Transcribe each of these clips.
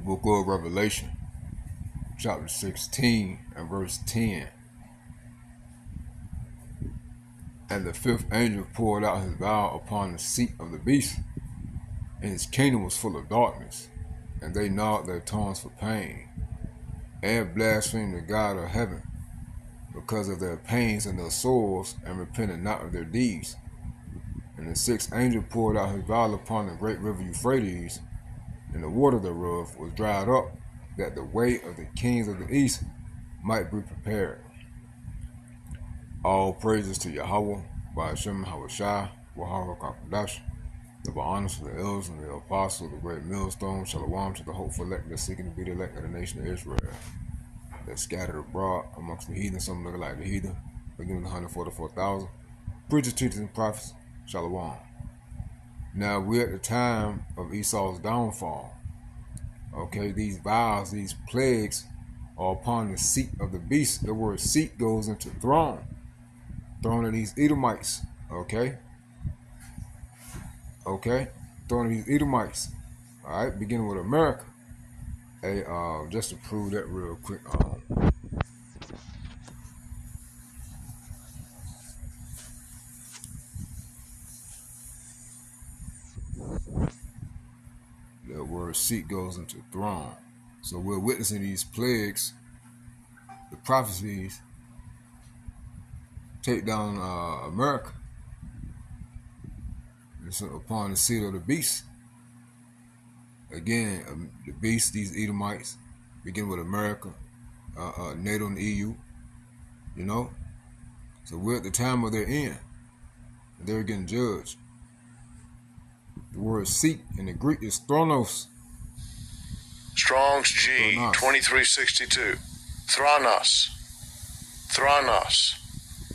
Book of Revelation, chapter 16 and verse 10. And the fifth angel poured out his vial upon the seat of the beast, and his kingdom was full of darkness, and they gnawed their tongues for pain, and blasphemed the God of heaven, because of their pains and their sores, and repented not of their deeds. And the sixth angel poured out his vial upon the great river Euphrates, and the water thereof was dried up, that the way of the kings of the east might be prepared. All praises to Yahweh, by Hashem Hawashai, Wahara Kakadash, the honors to the elders and the apostles, the great millstone, Shalom to the hopeful elect that seeking to be the elect of the nation of Israel, that scattered abroad amongst the heathen, some looking like the heathen, beginning 144,000. Preachers, teachers, and prophets, Shalom. Now we're at the time of Esau's downfall. Okay, these vials, these plagues are upon the seat of the beast. The word seat goes into throne. Throne of these Edomites. Okay, throne of these Edomites. All right, beginning with America. Hey, just to prove that real quick. That word seat goes into throne. So we're witnessing these plagues, the prophecies, take down America. It's upon the seat of the beast. Again, the beast, these Edomites, begin with America, NATO and EU, you know. So we're at the time of their end. They're getting judged. The word seat in the Greek is thronos. Strong's G, 2362. Thronos. Thronos.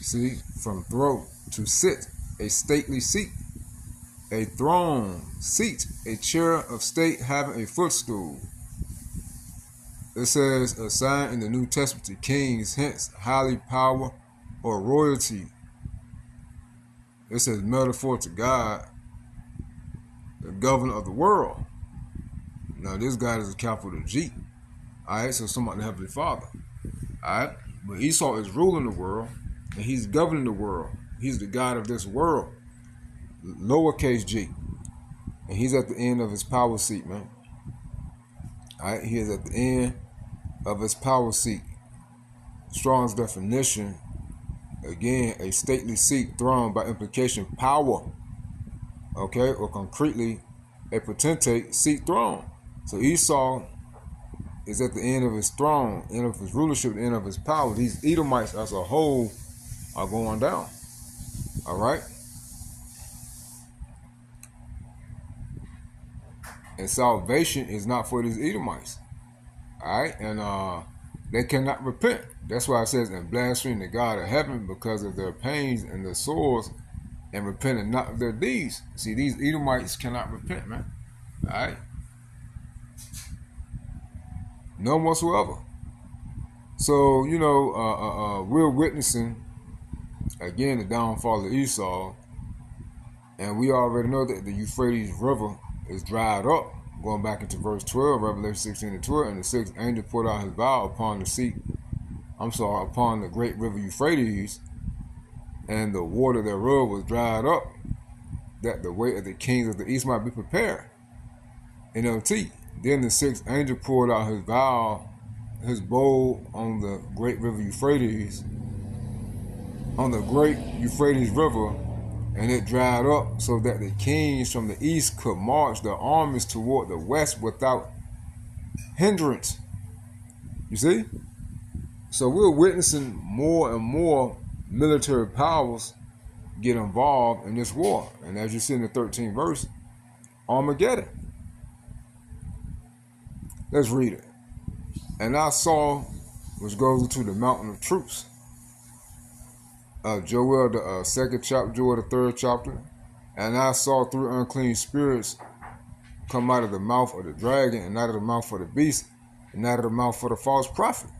See, from throw to sit, a stately seat. A throne, seat, a chair of state having a footstool. It says a sign in the New Testament to kings, hence highly power or royalty. It says metaphor to God, the governor of the world. Now this God is a capital G. Alright, so somebody the Heavenly Father. Alright, but Esau is ruling the world and he's governing the world. He's the God of this world. Lowercase g. And he's at the end of his power seat, man. Alright, he is at the end of his power seat. Strong's definition, again, a stately seat, throne, by implication, power. Okay, or concretely, a potentate seat, throne. So Esau is at the end of his throne, end of his rulership, end of his power. These Edomites as a whole are going down. Alright? And salvation is not for these Edomites. Alright? And they cannot repent. That's why it says, and blaspheme the God of heaven because of their pains and their sores, and repented not of their deeds. See, these Edomites cannot repent, man. Alright? None whatsoever. So, you know, we're witnessing, again, the downfall of Esau. And we already know that the Euphrates River is dried up, going back into verse 12, Revelation 16 and 12, and the sixth angel poured out his vial upon the great river Euphrates, and the water thereof was dried up, that the way of the kings of the east might be prepared. NLT. Then the sixth angel poured out his vial, his bowl on the great river Euphrates, on the great Euphrates River, and it dried up so that the kings from the east could march their armies toward the west without hindrance. You see? So we're witnessing more and more military powers get involved in this war. And as you see in the 13th verse, Armageddon. Let's read it. And I saw, which goes into the mountain of troops, Joel the second chapter, Joel the third chapter. And I saw three unclean spirits come out of the mouth of the dragon, and out of the mouth of the beast, and out of the mouth of the false prophet.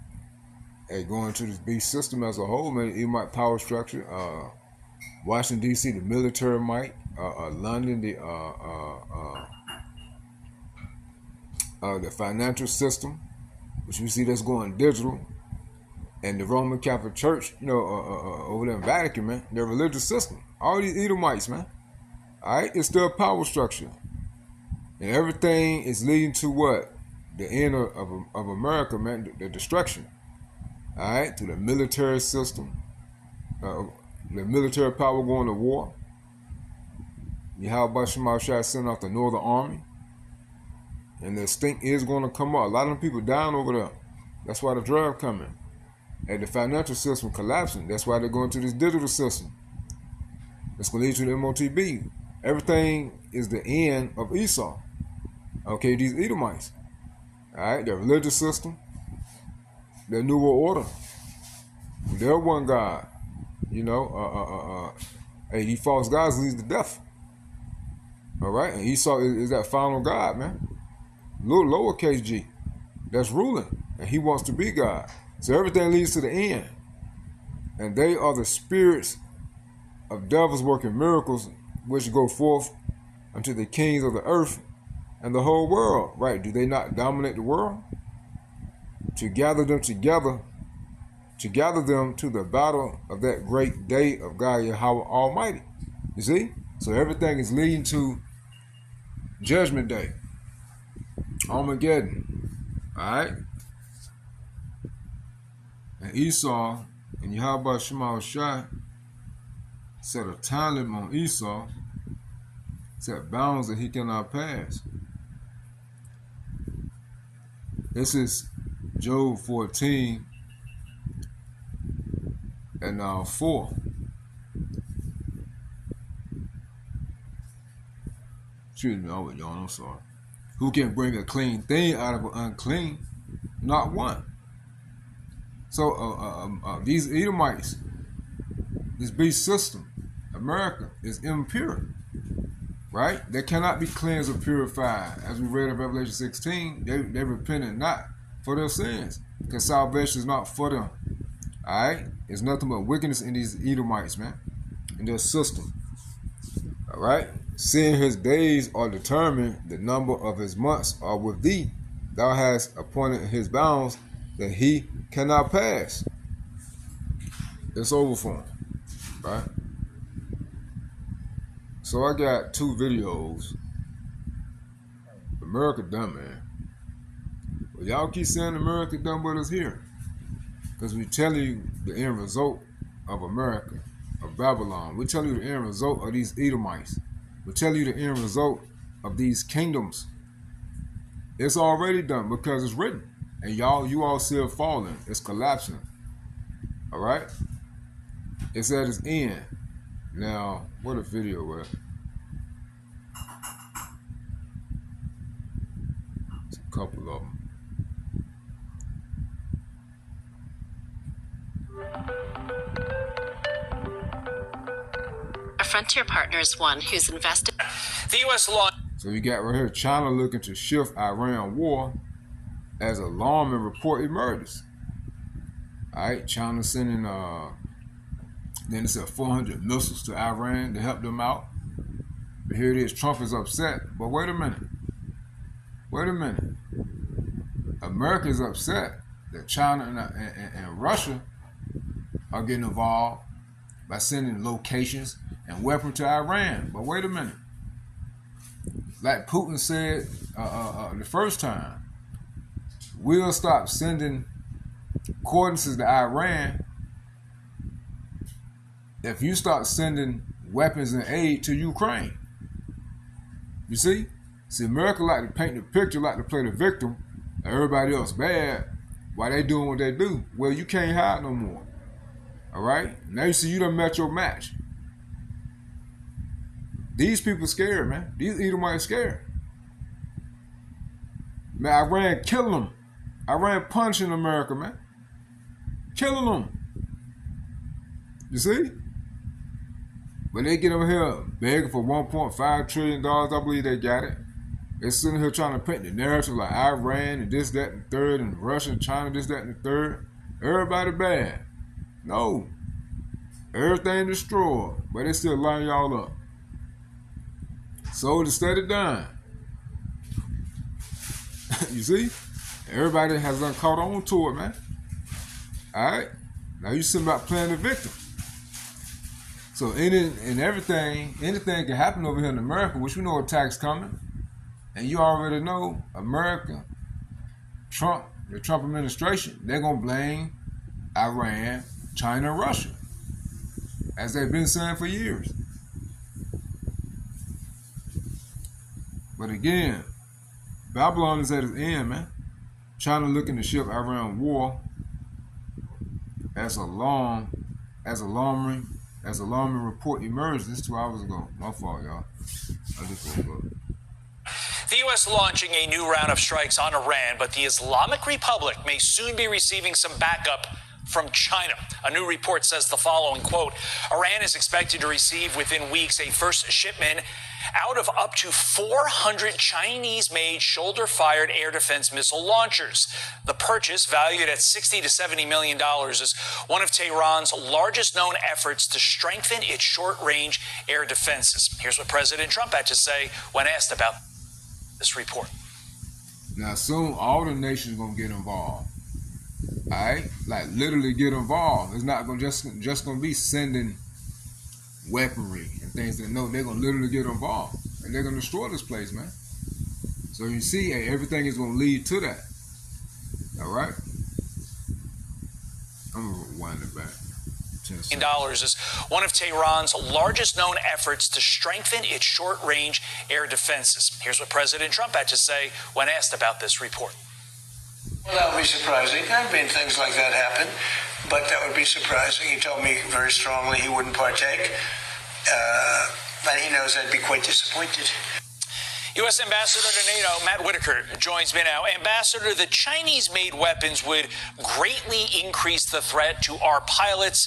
Hey, going to this beast system as a whole, man, Edomite power structure, Washington, D.C., the military might, London, the the financial system, which we see that's going digital, and the Roman Catholic Church, over there in Vatican, man, their religious system. All these Edomites, man. All right, it's still a power structure. And everything is leading to what? The end of America, man, the destruction. All right, to the military system, the military power going to war. Yahweh Shema Shai sent out the Northern Army. And the stink is going to come up. A lot of them people dying over there. That's why the drug coming. And the financial system collapsing. That's why they're going to this digital system. It's going to lead to the MOTB. Everything is the end of Esau. Okay, these Edomites. Alright, their religious system, their New World Order, their one God. Hey, these false gods leads to death. Alright, and Esau is that final God, man. Little lowercase g. That's ruling. And he wants to be God. So everything leads to the end. And they are the spirits of devils working miracles, which go forth unto the kings of the earth and the whole world. Right? Do they not dominate the world? To gather them together, to gather them to the battle of that great day of God Yahweh Almighty. You see? So everything is leading to Judgment Day. Armageddon. Alright? And Esau and Yahweh Shema Shai set a time limit on Esau, set bounds that he cannot pass. This is Job 14 and 4. Excuse me, I was yawning, I'm sorry. Who can bring a clean thing out of an unclean? Not one. So these Edomites, this beast system, America, is impure. Right? They cannot be cleansed or purified. As we read in Revelation 16, they repented not for their sins, because salvation is not for them. Alright? There's nothing but wickedness in these Edomites, man, in their system. Alright? Seeing his days are determined, the number of his months are with thee. Thou hast appointed his bounds that he cannot pass. It's over for him. Right? So I got 2 videos. America done, man. Well, y'all keep saying America done with us here. Because we tell you the end result of America, of Babylon. We tell you the end result of these Edomites. We tell you the end result of these kingdoms. It's already done because it's written. And you all see it falling. It's collapsing. Alright? It's at its end. Now, what a video at? It's a couple of them. A Frontier partner is one who's invested. The U.S. law. So you got right here China looking to shift Iran war as alarming report emerges. Alright, China sending then it said 400 missiles to Iran to help them out. But here it is, Trump is upset. But wait a minute. Wait a minute. America is upset that China and Russia are getting involved by sending locations and weapons to Iran. But wait a minute. Like Putin said the first time, we'll stop sending coordinates to Iran if you start sending weapons and aid to Ukraine. You see? See, America like to paint the picture, like to play the victim, and everybody else bad while they doing what they do. Well, you can't hide no more. All right? Now you see you done met your match. These people scared, man. These Edomites scared. Man, Iran killing them. Iran punching America, man. Killing them. You see? But they get over here begging for $1.5 trillion. I believe they got it. They're sitting here trying to paint the narrative like Iran and this, that, and the third, and Russia and China, this, that, and the third. Everybody bad. No. Everything destroyed. But they still line y'all up. So to set it down. You see? Everybody has done caught on to it, man. All right? Now you sitting about playing the victim. So anything can happen over here in America, which we know attacks coming. And you already know America, Trump, the Trump administration, they're going to blame Iran, China, and Russia, as they've been saying for years. But again, Babylon is at its end, man. China looking to ship Iran war as alarming report emerged. This 2 hours ago. My fault, y'all. I just woke up. The U.S. launching a new round of strikes on Iran, but the Islamic Republic may soon be receiving some backup from China. A new report says the following, quote, Iran is expected to receive within weeks a first shipment out of up to 400 Chinese-made shoulder-fired air defense missile launchers. The purchase, valued at $60 to $70 million, is one of Tehran's largest known efforts to strengthen its short-range air defenses. Here's what President Trump had to say when asked about this report. Now, soon all the nations gonna get involved. All right, like literally get involved. It's not gonna just gonna be sending weaponry and things that no, they're gonna literally get involved and they're gonna destroy this place, man. So you see, hey, everything is gonna lead to that. All right, I'm gonna rewind it back. $10 is one of Tehran's largest known efforts to strengthen its short-range air defenses. Here's what President Trump had to say when asked about this report. Well, that would be surprising. I mean, things like that happen, but that would be surprising. He told me very strongly he wouldn't partake, and he knows I'd be quite disappointed. U.S. Ambassador to NATO, Matt Whitaker, joins me now. Ambassador, the Chinese-made weapons would greatly increase the threat to our pilots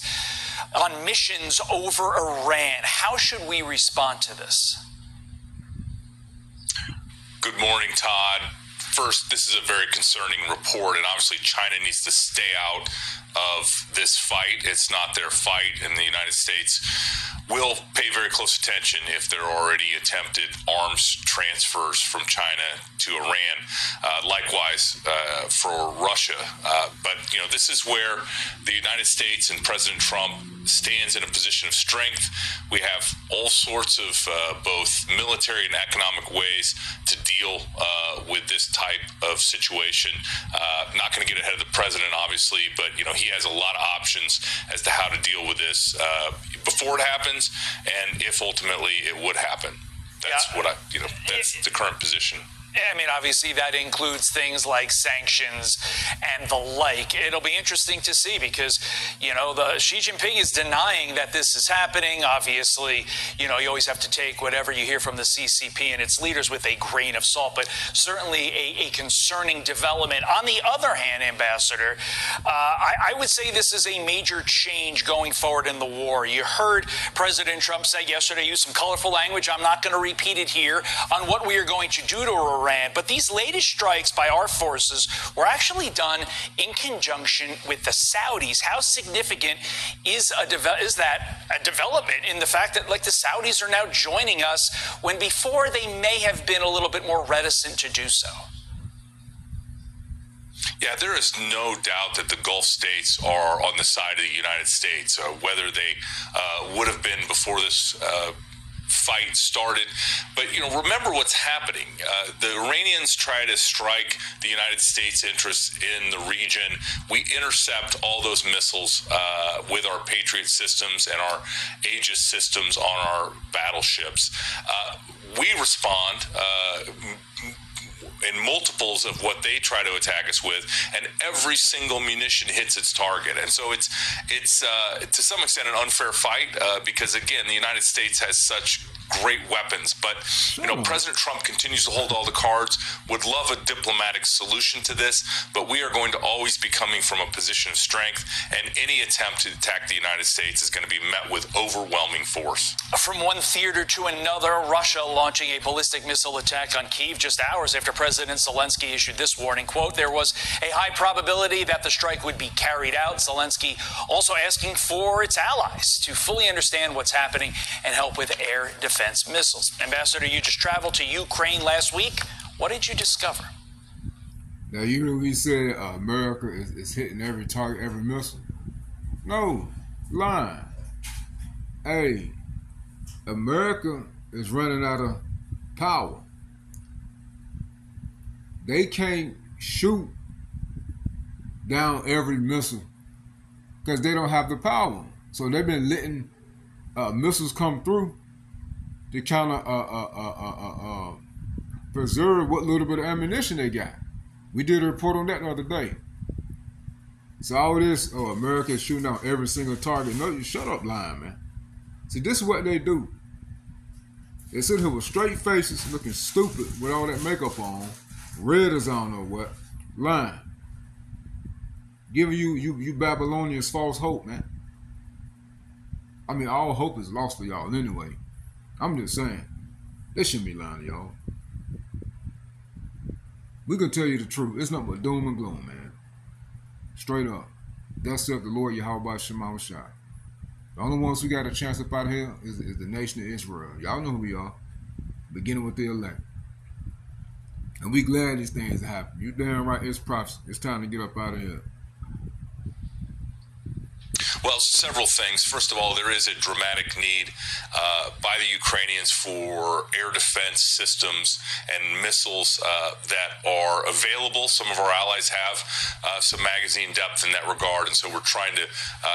on missions over Iran. How should we respond to this? Good morning, Todd. First, this is a very concerning report, and obviously China needs to stay out of this fight. It's not their fight, and the United States will pay very close attention if there are already attempted arms transfers from China to Iran. Likewise for Russia. But, you know, this is where the United States and President Trump stands in a position of strength. We have all sorts of both military and economic ways to deal with this type of situation. Not going to get ahead of the president, obviously, but, you know, he has a lot of options as to how to deal with this before it happens and if ultimately it would happen. That's what that's the current position. I mean, obviously, that includes things like sanctions and the like. It'll be interesting to see because, you know, Xi Jinping is denying that this is happening. Obviously, you know, you always have to take whatever you hear from the CCP and its leaders with a grain of salt, but certainly a concerning development. On the other hand, Ambassador, I would say this is a major change going forward in the war. You heard President Trump say yesterday, use some colorful language. I'm not going to repeat it here on what we are going to do to Iran. But these latest strikes by our forces were actually done in conjunction with the Saudis. How significant is that a development in the fact that, like, the Saudis are now joining us when before they may have been a little bit more reticent to do so? Yeah, there is no doubt that the Gulf states are on the side of the United States, whether they would have been before this fight started. But, you know, remember what's happening. The Iranians try to strike the United States interests in the region. We intercept all those missiles with our Patriot systems and our Aegis systems on our battleships. We respond in multiples of what they try to attack us with, and every single munition hits its target. And so it's to some extent an unfair fight because, again, the United States has such great weapons. But, you know, President Trump continues to hold all the cards, would love a diplomatic solution to this, but we are going to always be coming from a position of strength, and any attempt to attack the United States is going to be met with overwhelming force. From one theater to another, Russia launching a ballistic missile attack on Kyiv just hours after President Zelensky issued this warning. Quote, there was a high probability that the strike would be carried out. Zelensky also asking for its allies to fully understand what's happening and help with air defense missiles. Ambassador, you just traveled to Ukraine last week. What did you discover? Now, you know, we said America is hitting every target, every missile. No, lying. Hey, America is running out of power. They can't shoot down every missile because they don't have the power. So they've been letting missiles come through to kind of preserve what little bit of ammunition they got. We did a report on that the other day. So all this, America is shooting down every single target. No, you shut up, lying, man. See, this is what they do. They sit here with straight faces, looking stupid with all that makeup on, red as I don't know what, lying. Giving you Babylonians false hope, man. I mean, all hope is lost for y'all anyway. I'm just saying, they shouldn't be lying to y'all. We can tell you the truth. It's nothing but doom and gloom, man. Straight up. Thus saith the Lord Yahweh Shema Shai. The only ones who got a chance up out of here is the nation of Israel. Y'all know who we are. Beginning with the elect. And we glad these things happen. You damn right, it's prophecy. It's time to get up out of here. Well, several things. First of all, there is a dramatic need by the Ukrainians for air defense systems and missiles that are available. Some of our allies have some magazine depth in that regard, and so we're trying to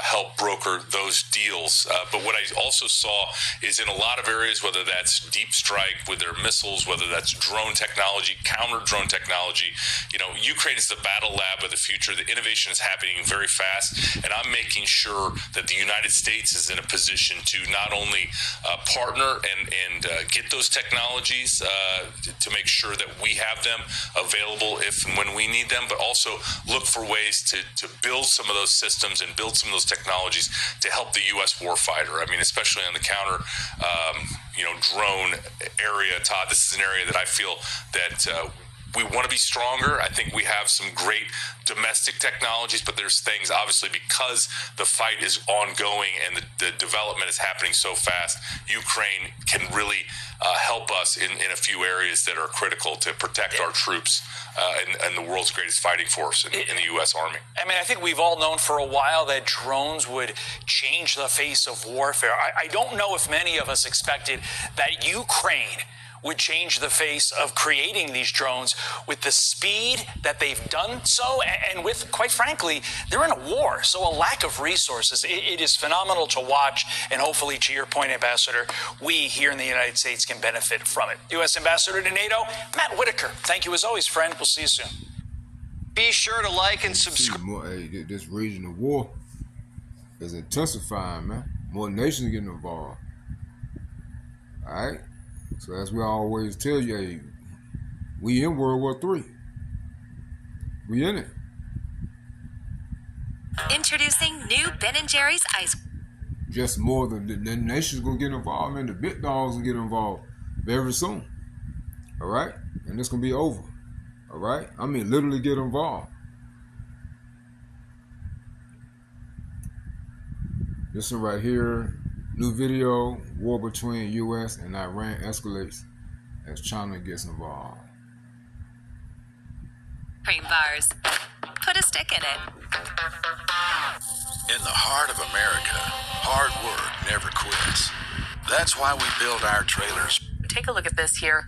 help broker those deals. But what I also saw is in a lot of areas, whether that's deep strike with their missiles, whether that's drone technology, counter-drone technology, you know, Ukraine is the battle lab of the future. The innovation is happening very fast, and I'm making sure that the United States is in a position to not only partner and get those technologies to make sure that we have them available if and when we need them, but also look for ways to build some of those systems and build some of those technologies to help the U.S. warfighter. I mean, especially on the counter, drone area, Todd, this is an area that I feel that we want to be stronger. I think we have some great domestic technologies, but there's things, obviously, because the fight is ongoing and the development is happening so fast, Ukraine can really help us in a few areas that are critical to protect our troops and the world's greatest fighting force in the U.S. Army. I mean, I think we've all known for a while that drones would change the face of warfare. I don't know if many of us expected that Ukraine would change the face of creating these drones with the speed that they've done so, and with, quite frankly, they're in a war, so a lack of resources. It is phenomenal to watch, and hopefully, to your point, Ambassador, we here in the United States can benefit from it. U.S. Ambassador to NATO, Matt Whitaker, thank you as always, friend. We'll see you soon. Be sure to like and subscribe. Hey, this regional war is intensifying, man. More nations getting involved. All right? So as we always tell you, hey, we in World War III. We in it. Introducing new Ben & Jerry's Ice. Just more than the nations gonna get involved, man. The big dogs will get involved very soon. All right? And it's gonna be over. All right? I mean, literally get involved. This one right here. New video, war between U.S. and Iran escalates as China gets involved. Cream bars. Put a stick in it. In the heart of America, hard work never quits. That's why we build our trailers. Take a look at this here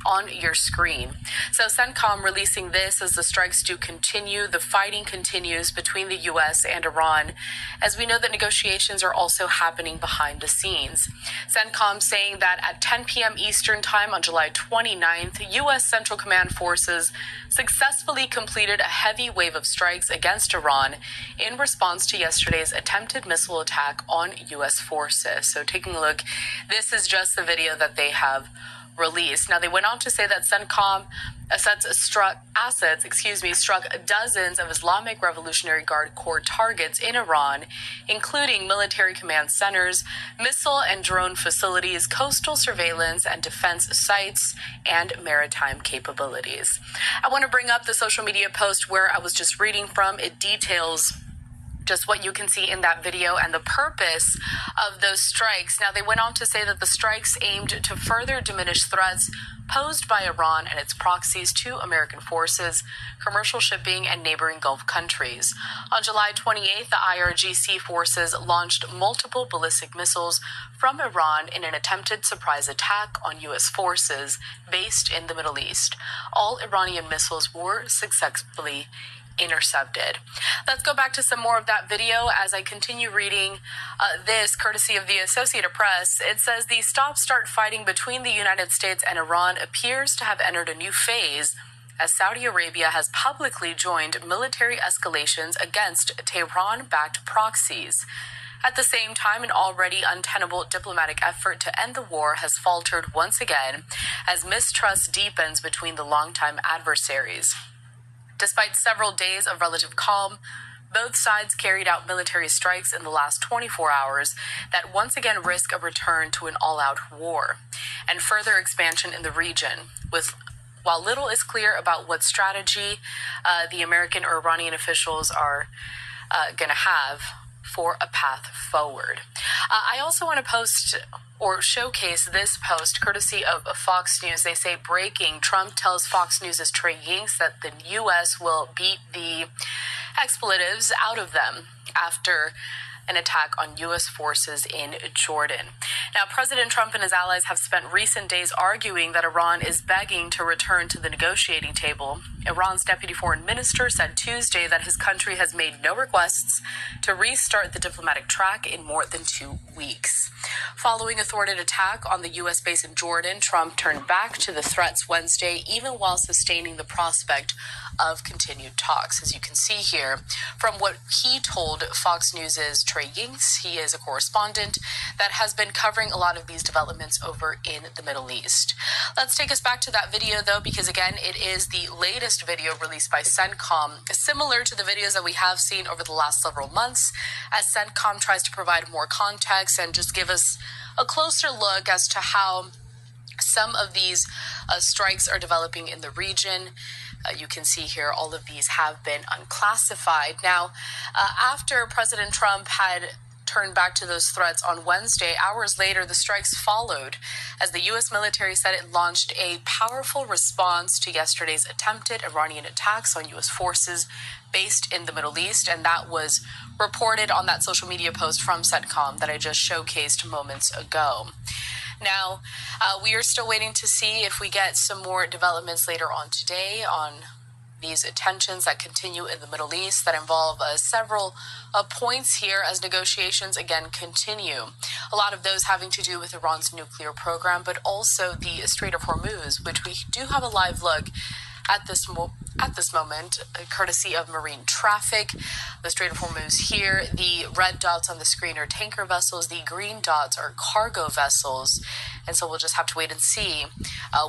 on your screen. So CENTCOM releasing this as the strikes do continue. The fighting continues between the U.S. and Iran, as we know that negotiations are also happening behind the scenes. CENTCOM saying that at 10 p.m. Eastern Time on July 29th, U.S. Central Command forces successfully completed a heavy wave of strikes against Iran in response to yesterday's attempted missile attack on U.S. forces. So taking a look, this is just the video that they have released. Now, they went on to say that CENTCOM struck dozens of Islamic Revolutionary Guard Corps targets in Iran, including military command centers, missile and drone facilities, coastal surveillance and defense sites, and maritime capabilities. I want to bring up the social media post where I was just reading from. It details just what you can see in that video and the purpose of those strikes. Now, they went on to say that the strikes aimed to further diminish threats posed by Iran and its proxies to American forces, commercial shipping, and neighboring Gulf countries. On July 28th, the IRGC forces launched multiple ballistic missiles from Iran in an attempted surprise attack on U.S. forces based in the Middle East. All Iranian missiles were successfully intercepted. Let's go back to some more of that video as I continue reading this courtesy of the Associated Press. It says the stop-start fighting between the United States and Iran appears to have entered a new phase as Saudi Arabia has publicly joined military escalations against Tehran-backed proxies. At the same time, an already untenable diplomatic effort to end the war has faltered once again as mistrust deepens between the longtime adversaries. Despite several days of relative calm, both sides carried out military strikes in the last 24 hours that once again risk a return to an all-out war and further expansion in the region. While little is clear about what strategy the American or Iranian officials are going to have for a path forward. I also want to post or showcase this post courtesy of Fox News. They say, breaking, Trump tells Fox News' Trey Yingst that the U.S. will beat the expletives out of them after an attack on U.S. forces in Jordan. Now, President Trump and his allies have spent recent days arguing that Iran is begging to return to the negotiating table. Iran's deputy foreign minister said Tuesday that his country has made no requests to restart the diplomatic track in more than 2 weeks. Following a thwarted attack on the U.S. base in Jordan, Trump turned back to the threats Wednesday, even while sustaining the prospect of continued talks. As you can see here, from what he told Fox News' Trey Yingst, he is a correspondent that has been covering a lot of these developments over in the Middle East. Let's take us back to that video, though, because, again, it is the latest video released by CENTCOM, similar to the videos that we have seen over the last several months, as CENTCOM tries to provide more context and just give us a closer look as to how some of these strikes are developing in the region. You can see here all of these have been unclassified. Now, after President Trump had turned back to those threats on Wednesday, hours later, the strikes followed as the U.S. military said it launched a powerful response to yesterday's attempted Iranian attacks on U.S. forces based in the Middle East, and that was reported on that social media post from CENTCOM that I just showcased moments ago. Now, we are still waiting to see if we get some more developments later on today on these tensions that continue in the Middle East that involve several points here as negotiations again continue. A lot of those having to do with Iran's nuclear program, but also the Strait of Hormuz, which we do have a live look at this moment, courtesy of marine traffic. The Strait of Hormuz here, the red dots on the screen are tanker vessels, the green dots are cargo vessels, and so we'll just have to wait and see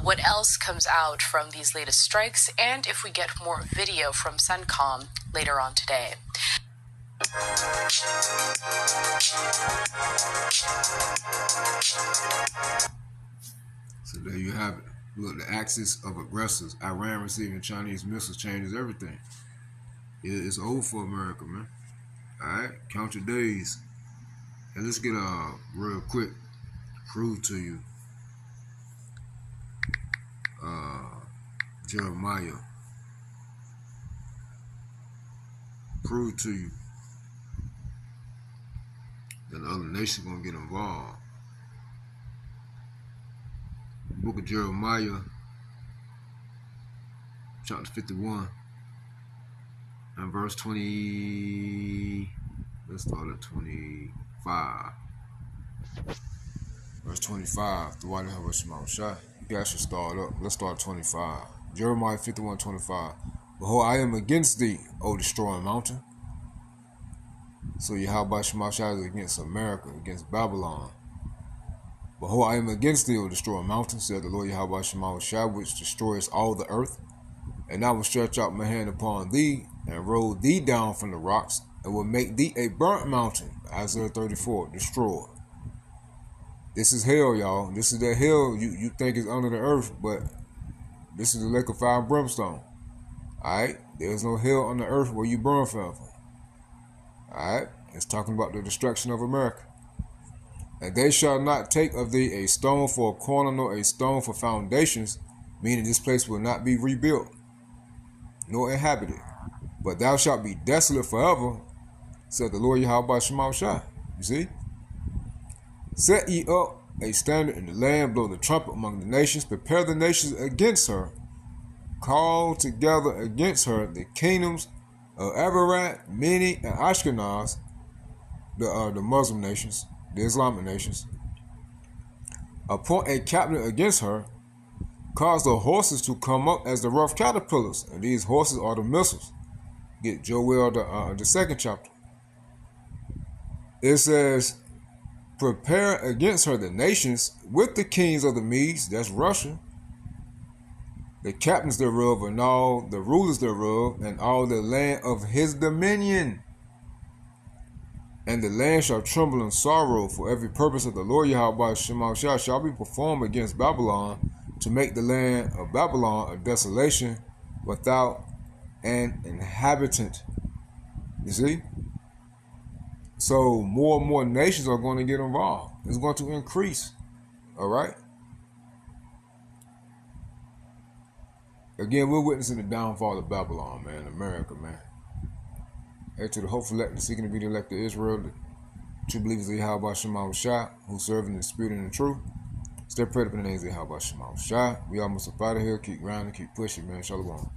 what else comes out from these latest strikes, and if we get more video from CENTCOM later on today. So there you have it. Look, the axis of aggressors. Iran receiving Chinese missiles changes everything. It's over for America, man. Alright, count your days. And let's get real quick prove to you Jeremiah. Prove to you that the other nation gonna get involved. Book of Jeremiah, chapter 51, and verse 20. Let's start at 25. Verse 25. The white house Shema shot. You guys should start up. Let's start at 25. Jeremiah 51:25. Behold, I am against thee, O destroying mountain. So Yahweh Shema shot is against America, against Babylon. Behold, I am against thee, O destroying mountain, said the Lord Yahweh Shema Shah, which destroys all the earth. And I will stretch out my hand upon thee, and roll thee down from the rocks, and will make thee a burnt mountain. Isaiah 34, destroyed. This is hell, y'all. This is that hell you think is under the earth, but this is the lake of fire and brimstone. Alright? There's no hell on the earth where you burn forever. Alright? It's talking about the destruction of America. And they shall not take of thee a stone for a corner, nor a stone for foundations, meaning this place will not be rebuilt, nor inhabited. But thou shalt be desolate forever, said the Lord Yahweh Shema Shai. You see? Set ye up a standard in the land, blow the trumpet among the nations, prepare the nations against her, call together against her the kingdoms of Avarat, Mini, and Ashkenaz, the Muslim nations, the Islamic nations. Appoint a captain against her, cause the horses to come up as the rough caterpillars, and these horses are the missiles. Get Joel, the second chapter. It says, prepare against her the nations with the kings of the Medes, that's Russia, the captains thereof, and all the rulers thereof, and all the land of his dominion. And the land shall tremble in sorrow, for every purpose of the Lord Yahweh Shema Shai shall be performed against Babylon, to make the land of Babylon a desolation without an inhabitant. You see? So more and more nations are going to get involved. It's going to increase. All right? Again, we're witnessing the downfall of Babylon, man, America, man. And to the hopeful elect, seeking to be the elect of Israel, the true believers of Yahweh Shema Shai, who serve in the spirit and in truth. Stay prayed up in the names of Yahweh Shema Shai. We almost up out of here. Keep grinding, keep pushing, man. Shalom.